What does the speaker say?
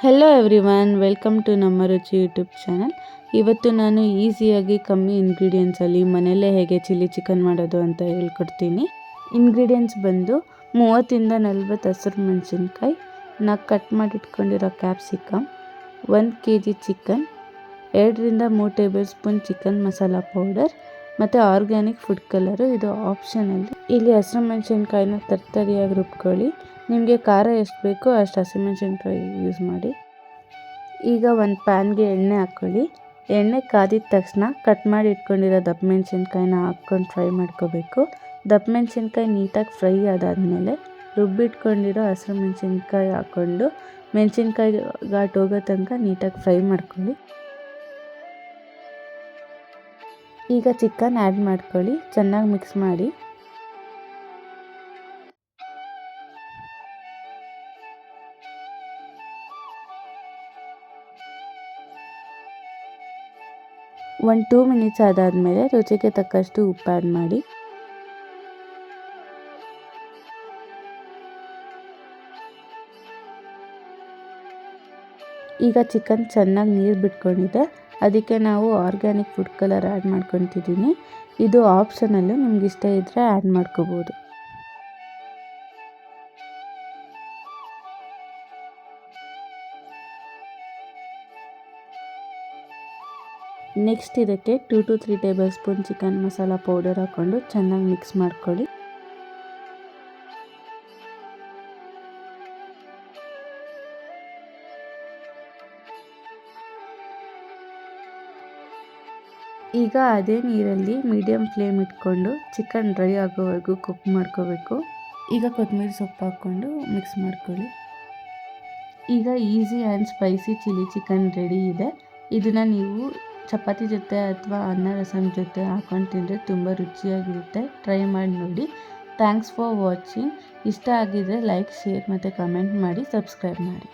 Hello everyone, welcome to ನಮ್ಮ ರುಚಿ YouTube channel. ಇವತ್ತು ನಾನು ಈಸಿಯಾಗಿ ಕಮ್ಮಿ ಇಂಗ್ರೀಡಿಯೆಂಟ್ಸಲ್ಲಿ ಮನೆಯಲ್ಲೇ ಹೇಗೆ ಚಿಲ್ಲಿ ಚಿಕನ್ ಮಾಡೋದು ಅಂತ ಹೇಳ್ಕೊಡ್ತೀನಿ. ಇಂಗ್ರೀಡಿಯೆಂಟ್ಸ್ ಬಂದು 30 ಇಂದ 40 ಹಸಿರು ಮೆಣಸಿನ್ಕಾಯಿ, ನಾನು ಕಟ್ ಮಾಡಿ ಇಟ್ಕೊಂಡಿರೋ ಕ್ಯಾಪ್ಸಿಕಮ್, 1 kg ಚಿಕನ್, 2 ರಿಂದ 3 table spoon chicken masala powder ಮತ್ತು ಆರ್ಗ್ಯಾನಿಕ್ ಫುಡ್ ಕಲರು. ಇದು ಆಪ್ಷನಲ್ಲಿ. ಇಲ್ಲಿ ಹಸಿರು ಮೆಣಸಿನ್ಕಾಯಿನ ತರ್ತರಿಯಾಗಿ ರುಬ್ಕೊಳ್ಳಿ. ನಿಮಗೆ ಖಾರ ಎಷ್ಟು ಬೇಕೋ ಅಷ್ಟು ಹಸಿಮೆಣಸಿನ್ಕಾಯಿ ಯೂಸ್ ಮಾಡಿ. ಈಗ ಒಂದು ಪ್ಯಾನ್ಗೆ ಎಣ್ಣೆ ಹಾಕ್ಕೊಳ್ಳಿ. ಎಣ್ಣೆ ಕಾದಿದ ತಕ್ಷಣ ಕಟ್ ಮಾಡಿ ಇಟ್ಕೊಂಡಿರೋ ದಪ್ಪ ಮೆಣಸಿನ್ಕಾಯಿನ ಹಾಕ್ಕೊಂಡು ಫ್ರೈ ಮಾಡ್ಕೋಬೇಕು. ದಪ್ಪ ಮೆಣಸಿನ್ಕಾಯಿ ನೀಟಾಗಿ ಫ್ರೈ ಆದಾದಮೇಲೆ ರುಬ್ಬಿಟ್ಕೊಂಡಿರೋ ಹಸಿರು ಮೆಣಸಿನ್ಕಾಯಿ ಹಾಕ್ಕೊಂಡು ಮೆಣಸಿನ್ಕಾಯಿ ಘಾಟ್ ಹೋಗೋ ತನಕ ನೀಟಾಗಿ ಫ್ರೈ ಮಾಡ್ಕೊಳ್ಳಿ. ಈಗ ಚಿಕನ್ ಆ್ಯಡ್ ಮಾಡ್ಕೊಳ್ಳಿ, ಚೆನ್ನಾಗಿ ಮಿಕ್ಸ್ ಮಾಡಿ. ಒಂದು 2 ಮಿನಿಟ್ಸ್ ಆದಾದಮೇಲೆ ರುಚಿಗೆ ತಕ್ಕಷ್ಟು ಉಪ್ಪು ಆ್ಯಡ್ ಮಾಡಿ. ಈಗ ಚಿಕನ್ ಚೆನ್ನಾಗಿ ನೀರು ಬಿಟ್ಕೊಂಡಿದೆ, ಅದಕ್ಕೆ ನಾವು ಆರ್ಗ್ಯಾನಿಕ್ ಫುಡ್ ಕಲರ್ ಆ್ಯಡ್ ಮಾಡ್ಕೊತಿದ್ದೀನಿ. ಇದು ಆಪ್ಷನಲ್ಲು, ನಿಮ್ಗೆ ಇಷ್ಟ ಇದ್ದರೆ ಆ್ಯಡ್ ಮಾಡ್ಕೋಬೋದು. ನೆಕ್ಸ್ಟ್ ಇದಕ್ಕೆ 2 to 3 table spoon chicken masala powder ಹಾಕ್ಕೊಂಡು ಚೆನ್ನಾಗಿ ಮಿಕ್ಸ್ ಮಾಡ್ಕೊಳ್ಳಿ. ಈಗ ಅದೇ ನೀರಲ್ಲಿ ಮೀಡಿಯಮ್ ಫ್ಲೇಮ್ ಇಟ್ಕೊಂಡು ಚಿಕನ್ ಡ್ರೈ ಆಗೋವರೆಗೂ ಕುಕ್ ಮಾಡ್ಕೋಬೇಕು. ಈಗ ಕೊತ್ತಂಬರಿ ಸೊಪ್ಪು ಹಾಕ್ಕೊಂಡು ಮಿಕ್ಸ್ ಮಾಡ್ಕೊಳ್ಳಿ. ಈಗ easy and spicy chilli chicken ready ಇದೆ. ಇದನ್ನು ನೀವು ಚಪಾತಿ ಜೊತೆ ಅಥವಾ ಅನ್ನ ರಸಂ ಜೊತೆ ಹಾಕೊಂಡು ತಿಂದರೆ ತುಂಬ ರುಚಿಯಾಗಿರುತ್ತೆ. ಟ್ರೈ ಮಾಡಿ ನೋಡಿ. Thanks for watching. ಇಷ್ಟ ಆಗಿದರೆ ಲೈಕ್, ಶೇರ್ ಮತ್ತು ಕಮೆಂಟ್ ಮಾಡಿ, ಸಬ್ಸ್ಕ್ರೈಬ್ ಮಾಡಿ.